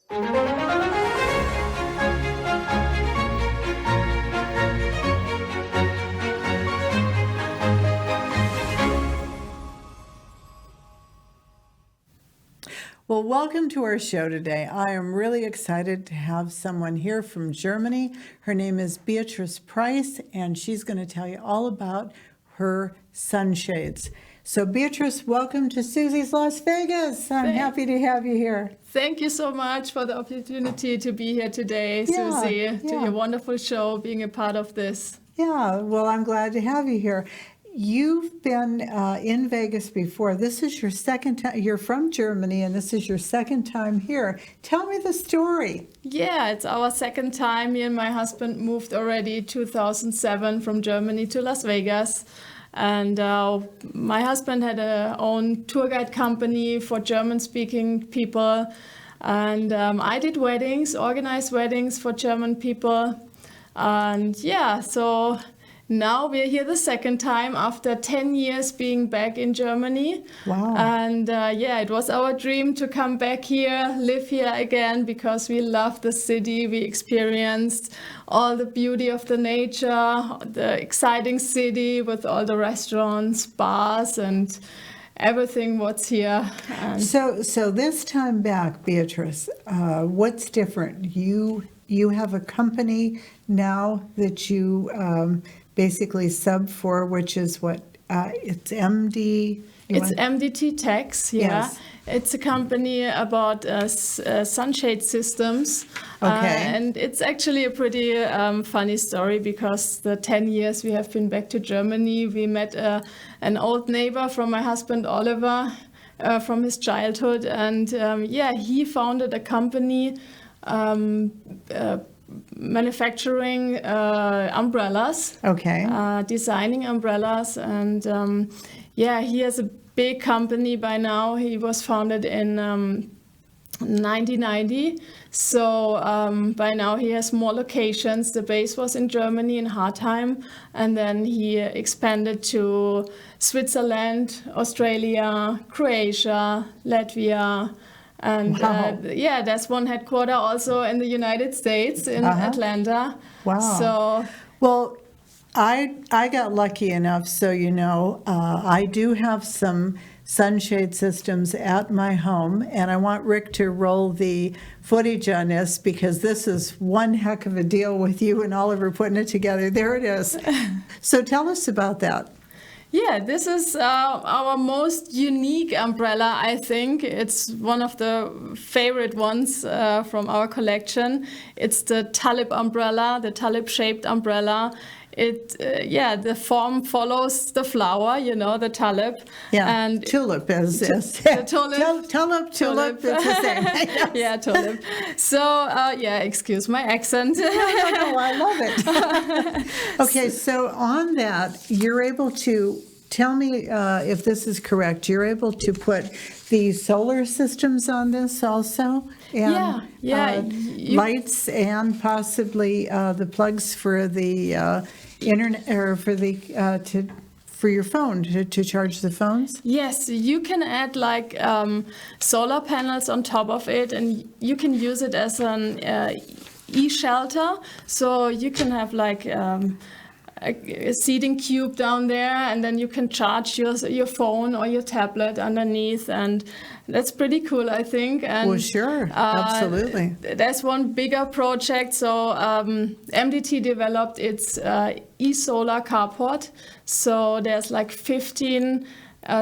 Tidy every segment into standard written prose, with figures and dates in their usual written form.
Well, welcome to our show today. I am really excited to have someone here from Germany. Her name is Beatrice Preiss, and she's going to tell you all about her sunshades. So Beatrice, welcome to Suzys Las Vegas. I'm happy to have you here. Thank you so much for the opportunity to be here today, Suzy, to your wonderful show, being a part of this. Yeah, well, I'm glad to have you here. You've been in Vegas before. This is your second time. You're from Germany, and this is your second time here. Tell me the story. Yeah, it's our second time. Me and my husband moved already 2007 from Germany to Las Vegas. And my husband had a own tour guide company for German-speaking people. And I did weddings, organized weddings for German people. And yeah, so now we're here the second time after 10 years being back in Germany. Wow. And it was our dream to come back here, live here again, because we love the city. We experienced all the beauty of the nature, the exciting city with all the restaurants, bars, and everything what's here. And so this time back, Beatrice, what's different? You have a company now that you basically sub for, which is what? It's MD? It's MDT Tex, yeah. Yes. It's a company about sunshade systems. Okay. And it's actually a pretty funny story, because the 10 years we have been back to Germany, we met an old neighbor from my husband, Oliver, from his childhood. And he founded a company manufacturing umbrellas, designing umbrellas, and he has a big company by now. He was founded in 1990, so by now he has more locations. The base was in Germany, in Hartheim, and then he expanded to Switzerland, Australia, Croatia, Latvia. And there's one headquarter also in the United States, in Atlanta. Wow. So, well, I got lucky enough, so I do have some sunshade systems at my home, and I want Rick to roll the footage on this, because this is one heck of a deal with you and Oliver putting it together. There it is. So tell us about that. Yeah, this is our most unique umbrella, I think. It's one of the favorite ones from our collection. It's the tulip umbrella, the tulip-shaped umbrella. The form follows the flower, the tulip. Yeah, and tulip is the tulip. Tulip, it's the same. Yeah, tulip. So, excuse my accent. No, I love it. Okay, so on that, you're able to, tell me if this is correct, you're able to put the solar systems on this also? And, lights and possibly the plugs for the internet, or for the for your phone to charge the phones? Yes, you can add solar panels on top of it, and you can use it as an e-shelter. So you can have a seating cube down there, and then you can charge your phone or your tablet underneath, and that's pretty cool, I think. And well, sure, absolutely. There's one bigger project. So MDT developed its e-solar carport. So there's 15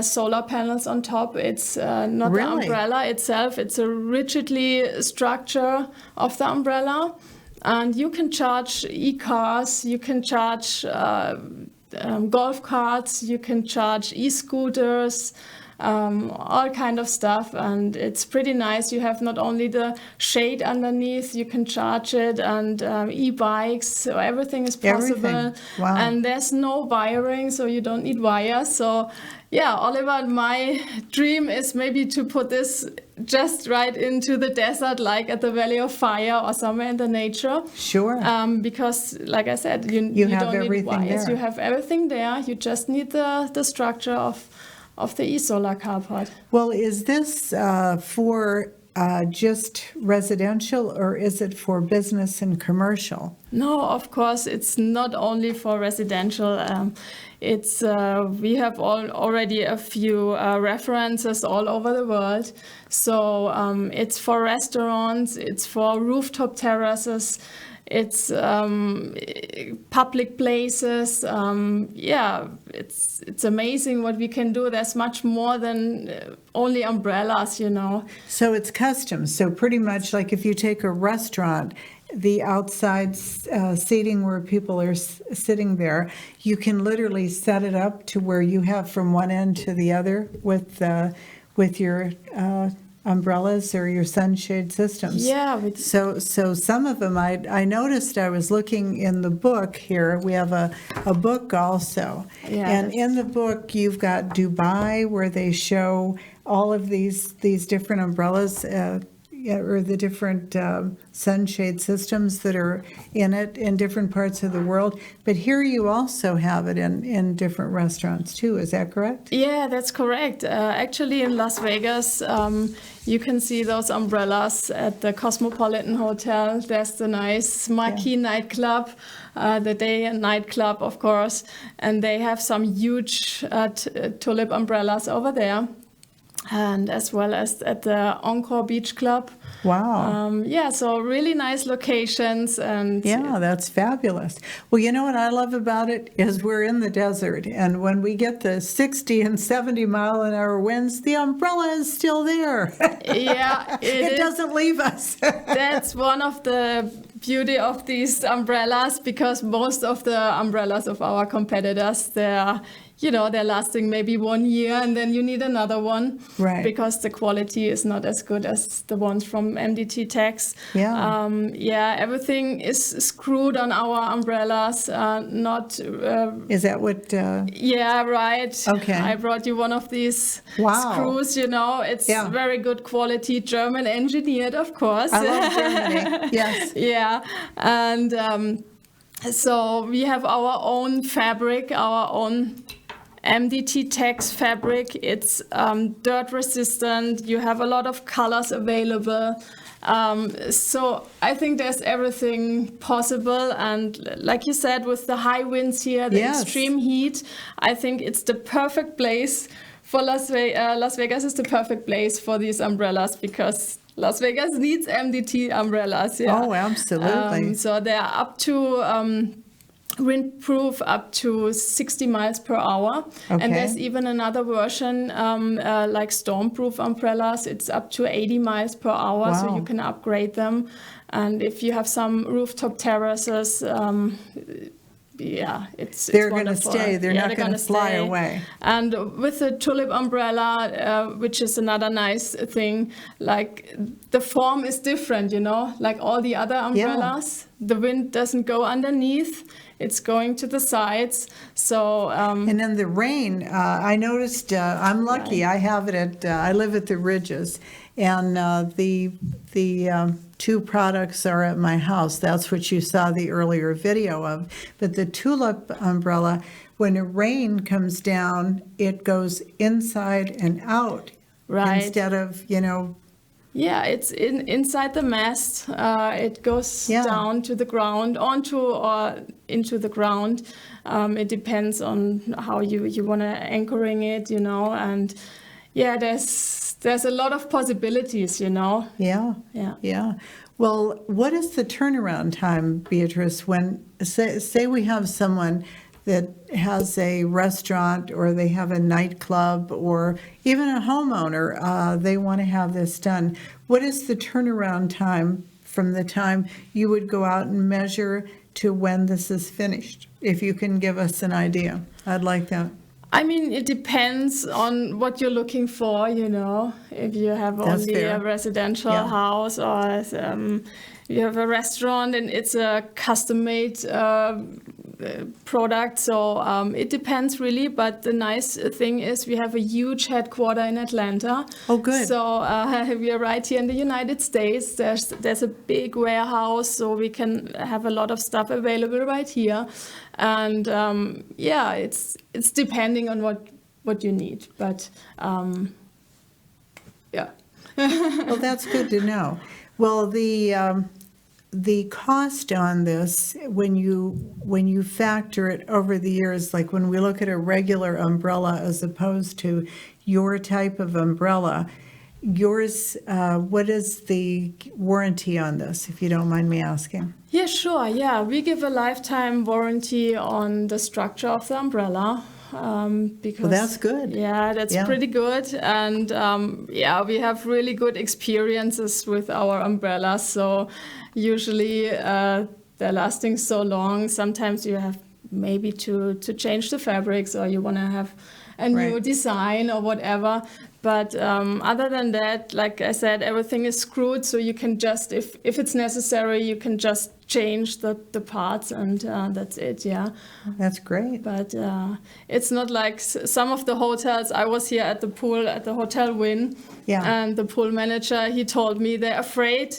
solar panels on top. It's not the umbrella itself, it's a rigidly structure of the umbrella. And you can charge e-cars, you can charge golf carts, you can charge e-scooters, all kind of stuff. And it's pretty nice. You have not only the shade underneath, you can charge it, and e-bikes, so everything is possible. Everything. Wow. And there's no wiring, so you don't need wires. So yeah, Oliver, my dream is maybe to put this just right into the desert, like at the Valley of Fire or somewhere in the nature. Sure. Because, like I said, you have don't need wires. there. You have everything there. You just need the structure of the e-solar carport. Well, is this for just residential, or is it for business and commercial? No, of course, it's not only for residential. It's we have already a few references all over the world. So it's for restaurants, it's for rooftop terraces, it's public places. Yeah, it's amazing what we can do. There's much more than only umbrellas, you know. So it's custom. So pretty much like if you take a restaurant, the outside seating where people are sitting there, you can literally set it up to where you have from one end to the other with your umbrellas or your sunshade systems. Yeah. So some of them, I noticed, I was looking in the book here, we have a book also. Yeah, and in the book, you've got Dubai, where they show all of these different umbrellas, or the different sunshade systems that are in it in different parts of the world. But here you also have it in different restaurants too, is that correct? Yeah, that's correct. Actually, in Las Vegas, you can see those umbrellas at the Cosmopolitan Hotel. There's the nice marquee nightclub, the day and night club, of course. And they have some huge tulip umbrellas over there. And as well as at the Encore Beach Club. Wow. Yeah, so really nice locations. And yeah, that's fabulous. Well, you know what I love about it is we're in the desert, and when we get the 60 and 70 mile an hour winds, the umbrella is still there. Yeah, it doesn't leave us. That's one of the beauty of these umbrellas, because most of the umbrellas of our competitors, they're lasting maybe 1 year and then you need another one. Right. Because the quality is not as good as the ones from MDT Tex. Yeah. Everything is screwed on our umbrellas, not... is that what... Yeah, right. Okay. I brought you one of these Wow. screws, It's very good quality, German engineered, of course. I love Germany, yes. Yeah, and so we have our own fabric, our own MDT Tex fabric. It's dirt resistant. You have a lot of colors available. So I think there's everything possible. And like you said, with the high winds here, the extreme heat, I think it's the perfect place for Las Vegas. Las Vegas is the perfect place for these umbrellas, because Las Vegas needs MDT umbrellas. Yeah. Oh, absolutely. So they're up to windproof up to 60 miles per hour. Okay. And there's even another version like stormproof umbrellas. It's up to 80 miles per hour, Wow. so you can upgrade them. And if you have some rooftop terraces, they're going to stay. They're not going to fly away. And with the tulip umbrella, which is another nice thing, like the form is different, like all the other umbrellas. The wind doesn't go underneath. It's going to the sides. So and then the rain, I noticed, I'm lucky. I have it I live at the Ridges, and the two products are at my house. That's what you saw the earlier video of. But the tulip umbrella, when the rain comes down, it goes inside and out. Right. Instead of, Yeah, it's inside the mast. It goes down to the ground, onto or into the ground. It depends on how you want to anchoring it, and there's a lot of possibilities, Yeah. Well, what is the turnaround time, Beatrice, when say we have someone that has a restaurant, or they have a nightclub, or even a homeowner, they want to have this done. What is the turnaround time from the time you would go out and measure to when this is finished? If you can give us an idea, I'd like that. I mean, it depends on what you're looking for, If you have That's only fair. a residential house, or you have a restaurant and it's a custom-made product. So it depends really. But the nice thing is we have a huge headquarter in Atlanta. Oh, good. So we are right here in the United States. There's a big warehouse, so we can have a lot of stuff available right here. And it's depending on what you need. But Well, that's good to know. Well, the cost on this, when you factor it over the years, like when we look at a regular umbrella as opposed to your type of umbrella, yours, what is the warranty on this, if you don't mind me asking? Yeah, sure. Yeah, we give a lifetime warranty on the structure of the umbrella. Because Well, that's good. Yeah, that's Yeah. pretty good. And yeah, we have really good experiences with our umbrellas. So usually they're lasting so long. Sometimes you have maybe to change the fabrics, or you want to have a new Right. design or whatever. But other than that, like I said, everything is screwed, so you can just, if it's necessary, you can just change the parts, and that's it, yeah. That's great. But it's not like some of the hotels. I was here at the pool at the Hotel Wynn, Yeah. and the pool manager, he told me they're afraid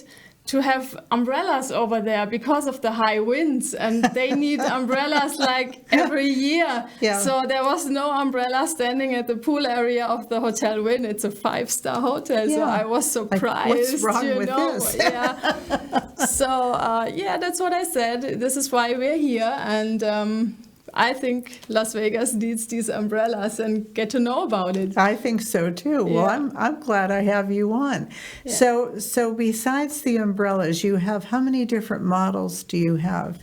to have umbrellas over there because of the high winds, and they need umbrellas like every year. Yeah. So there was no umbrella standing at the pool area of the Hotel Wynn. It's a 5-star hotel, so Yeah. I was surprised. What's wrong with this? Yeah. So yeah, that's what I said. This is why we're here, and I think Las Vegas needs these umbrellas and get to know about it. I think so too. Well, Yeah. I'm glad I have you on. Yeah. So besides the umbrellas, you have, how many different models do you have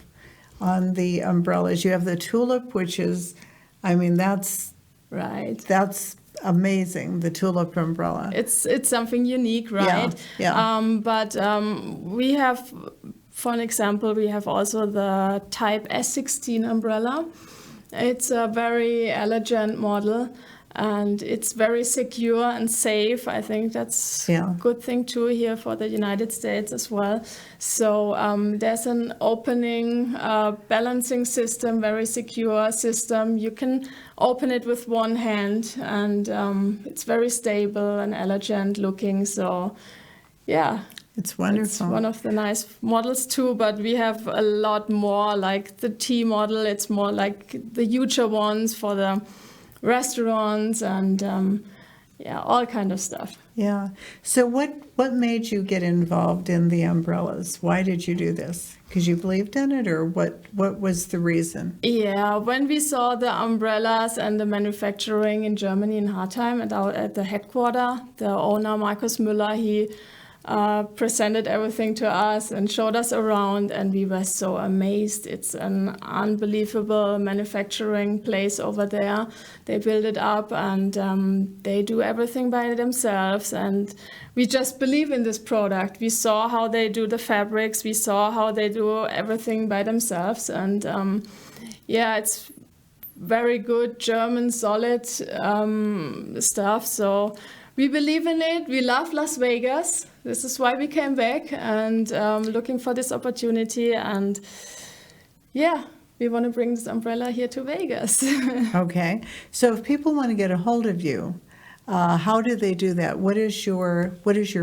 on the umbrellas? You have the tulip, which is, I mean, that's Right. amazing, the tulip umbrella. It's something unique, right? Yeah. But we have, for an example, we have also the Type S16 umbrella. It's a very elegant model, and it's very secure and safe. I think that's Yeah. a good thing too here for the United States as well. So there's an opening balancing system, very secure system. You can open it with one hand, and it's very stable and elegant looking. So yeah. It's wonderful. It's one of the nice models too, but we have a lot more, like the T model. It's more like the huger ones for the restaurants, and yeah, all kind of stuff. Yeah. So what made you get involved in the umbrellas? Why did you do this? Because you believed in it, or what was the reason? Yeah, when we saw the umbrellas and the manufacturing in Germany in Hartheim at the headquarters, the owner Markus Müller, he presented everything to us and showed us around, and we were so amazed. It's an unbelievable manufacturing place over there. They build it up, and they do everything by themselves, and we just believe in this product. We saw how they do the fabrics, we saw how they do everything by themselves, and yeah, it's very good German solid stuff. So we believe in it. We love Las Vegas. This is why we came back, and looking for this opportunity. And yeah, we want to bring this umbrella here to Vegas. Okay. So if people want to get a hold of you, how do they do that? What is your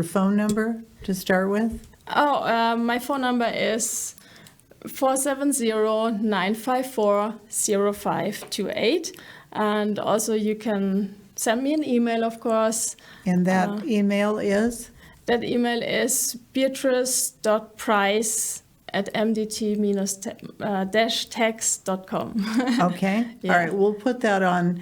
phone number to start with? Oh, my phone number is 470-954-0528. And also you can send me an email, of course. And that email is? That email is beatrice.preiss@mdt-tex.com. Okay. Yeah. All right. We'll put that on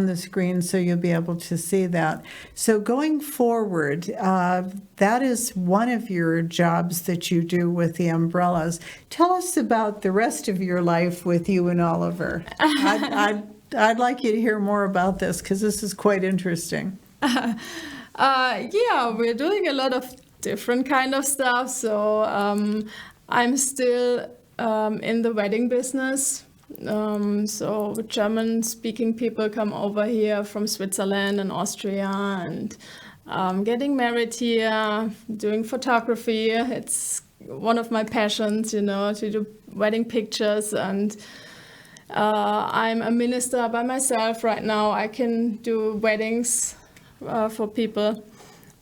the screen so you'll be able to see that. So going forward, that is one of your jobs that you do with the umbrellas. Tell us about the rest of your life with you and Oliver. I'd like you to hear more about this, because this is quite interesting. Yeah, we're doing a lot of different kind of stuff. So I'm still in the wedding business. So German-speaking people come over here from Switzerland and Austria, and getting married here, doing photography. It's one of my passions, to do wedding pictures. And I'm a minister by myself right now. I can do weddings for people.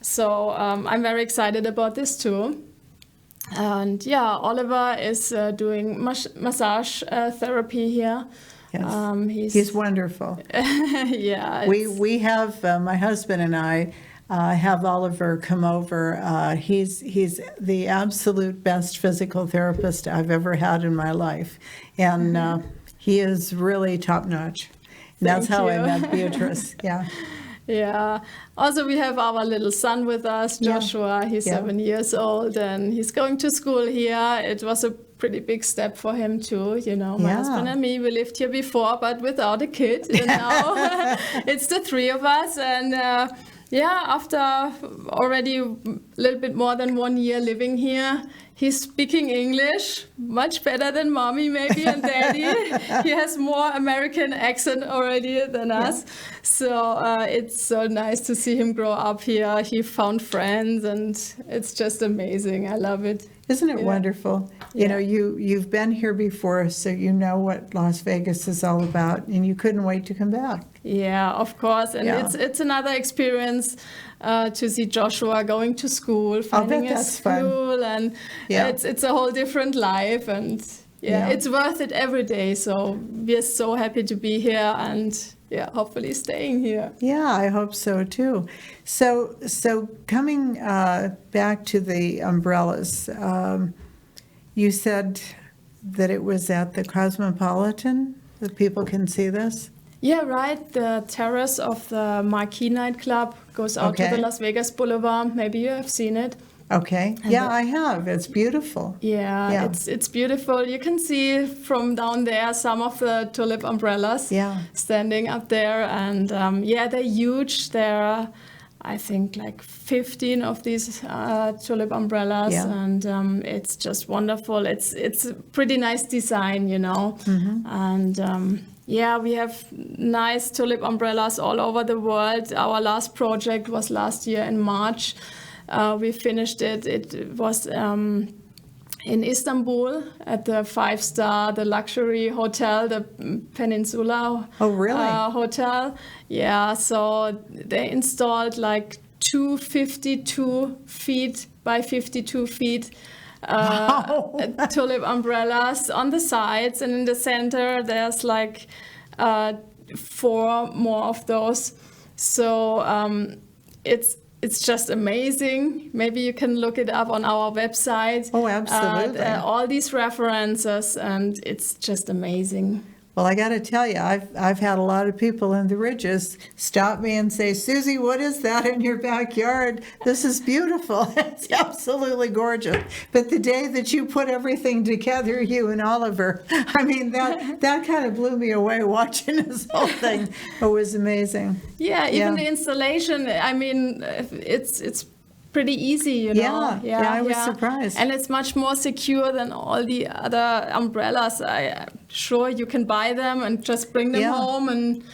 So I'm very excited about this too. And yeah, Oliver is doing massage therapy here. Yes. He's wonderful. Yeah. We have, my husband and I, have Oliver come over. He's the absolute best physical therapist I've ever had in my life, and he is really top notch. And that's how I met Beatrice. Yeah. Yeah. Also, we have our little son with us, Joshua. He's 7 years old, and he's going to school here. It was a pretty big step for him too. You know, my husband and me, we lived here before, but without a kid. And now it's the three of us. And after already a little bit more than 1 year living here, he's speaking English much better than mommy maybe and daddy. He has more American accent already than us. So it's so nice to see him grow up here. He found friends and it's just amazing. I love it. Isn't it wonderful? You know, you've been here before, so you know what Las Vegas is all about, and you couldn't wait to come back. Yeah, of course. And it's another experience to see Joshua going to school, finding a school, fun. And it's a whole different life. And it's worth it every day. So we're so happy to be here and hopefully staying here. Yeah, I hope so too. So coming back to the umbrellas, you said that it was at the Cosmopolitan, that people can see this? Yeah, right. The terrace of the Marquee nightclub goes out to the Las Vegas Boulevard. Maybe you have seen it. Okay. And I have. It's beautiful. Yeah, it's beautiful. You can see from down there some of the tulip umbrellas standing up there. And they're huge. There are, I think, like 15 of these tulip umbrellas. Yeah. And it's just wonderful. It's a pretty nice design, you know. Mm-hmm. And we have nice tulip umbrellas all over the world. Our last project was last year in March. We finished it. It was in Istanbul at the 5-star, the luxury hotel, the Peninsula hotel. Yeah, so they installed like 252 feet by 52 feet tulip umbrellas on the sides, and in the center there's like 4 more of those. So it's just amazing. Maybe you can look it up on our website. Oh, absolutely. All these references, and it's just amazing. Well, I got to tell you, I've had a lot of people in the Ridges stop me and say, Suzy, what is that in your backyard? This is beautiful. It's absolutely gorgeous. But the day that you put everything together, you and Oliver, I mean, that kind of blew me away watching this whole thing. It was amazing. Yeah, even the installation, I mean, it's pretty easy, you know. Yeah, I was surprised. And it's much more secure than all the other umbrellas. I'm sure you can buy them and just bring them home and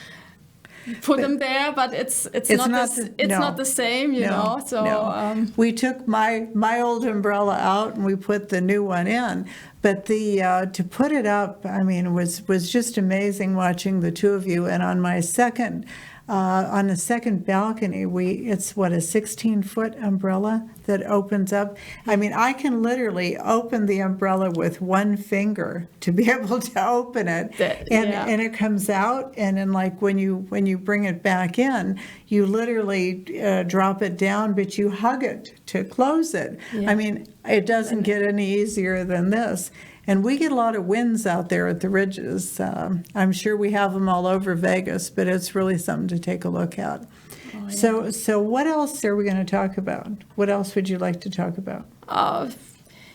put them there, but it's not the same, you know. So we took my old umbrella out and we put the new one in. But to put it up, I mean, was just amazing watching the two of you. And on my second. On the second balcony, it's a 16-foot umbrella that opens up. I mean, I can literally open the umbrella with one finger to be able to open it, and it comes out. And then, like when you bring it back in, you literally drop it down, but you hug it to close it. Yeah. I mean, it doesn't get any easier than this. And we get a lot of winds out there at the Ridges. I'm sure we have them all over Vegas, but it's really something to take a look at. Oh, yeah. So what else are we going to talk about? What else would you like to talk about?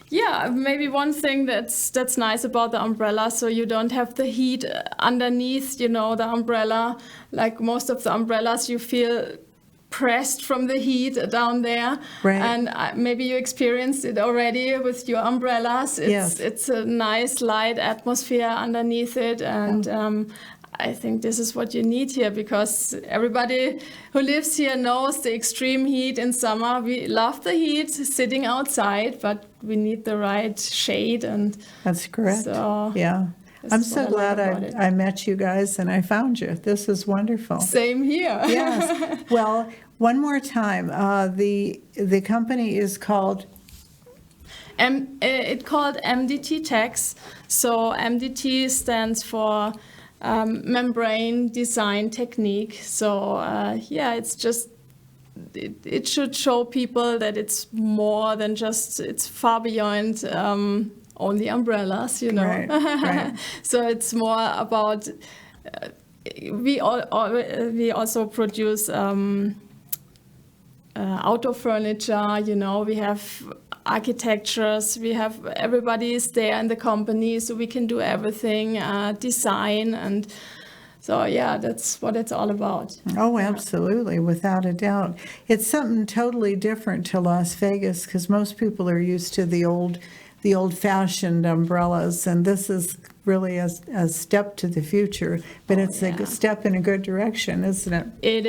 Maybe one thing that's nice about the umbrella, so you don't have the heat underneath, you know, the umbrella. Like most of the umbrellas, you feel pressed from the heat down there, right. And maybe you experienced it already with your umbrellas. It's a nice light atmosphere underneath it, and I think this is what you need here, because everybody who lives here knows the extreme heat in summer. We love the heat sitting outside, but we need the right shade. And that's correct. So, yeah. I'm so glad I met you guys and I found you. This is wonderful. Same here. Yes. Well, one more time. The company is called? It's called MDT Tex. So MDT stands for membrane design technique. So it's just it should show people that it's more than just, it's far beyond only umbrellas, you know. Right, right. So it's more about, we also produce outdoor furniture, you know, we have architectures, we have, everybody is there in the company, so we can do everything, design, and so yeah, that's what it's all about. Oh, absolutely, without a doubt. It's something totally different to Las Vegas, because most people are used to the old-fashioned umbrellas, and this is really a step to the future, but it's a step in a good direction, isn't it? It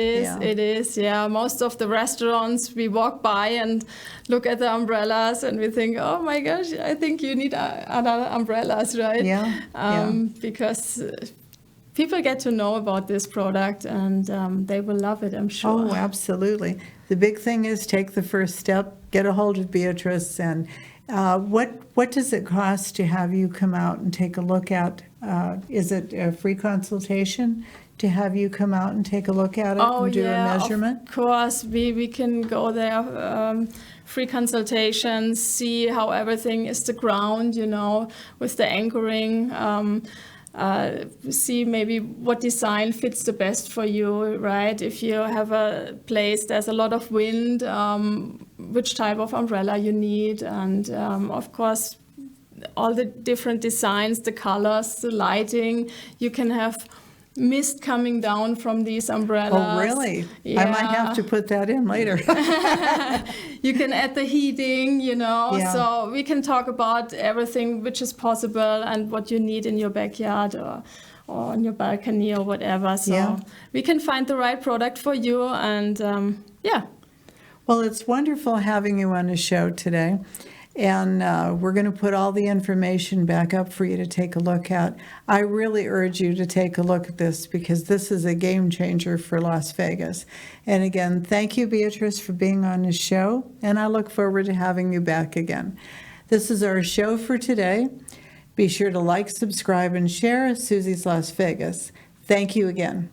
is, yeah. Most of the restaurants, we walk by and look at the umbrellas and we think, oh my gosh, I think you need other umbrellas, right? Yeah. Because people get to know about this product and they will love it, I'm sure. Oh, absolutely. The big thing is take the first step, get a hold of Beatrice, and what does it cost to have you come out and take a look at? Is it a free consultation to have you come out and take a look at it and do a measurement? Of course, we can go there, free consultations, see how everything is the ground, you know, with the anchoring. See maybe what design fits the best for you, right? If you have a place there's a lot of wind, which type of umbrella you need, and of course all the different designs, the colors, the lighting. You can have mist coming down from these umbrellas. Oh, really? Yeah. I might have to put that in later. You can add the heating, you know, so we can talk about everything which is possible and what you need in your backyard or on your balcony or whatever. So we can find the right product for you, and Well, it's wonderful having you on the show today. And we're going to put all the information back up for you to take a look at. I really urge you to take a look at this, because this is a game changer for Las Vegas. And again, thank you, Beatrice, for being on the show, and I look forward to having you back again. This is our show for today. Be sure to like, subscribe, and share Suzy's Las Vegas. Thank you again.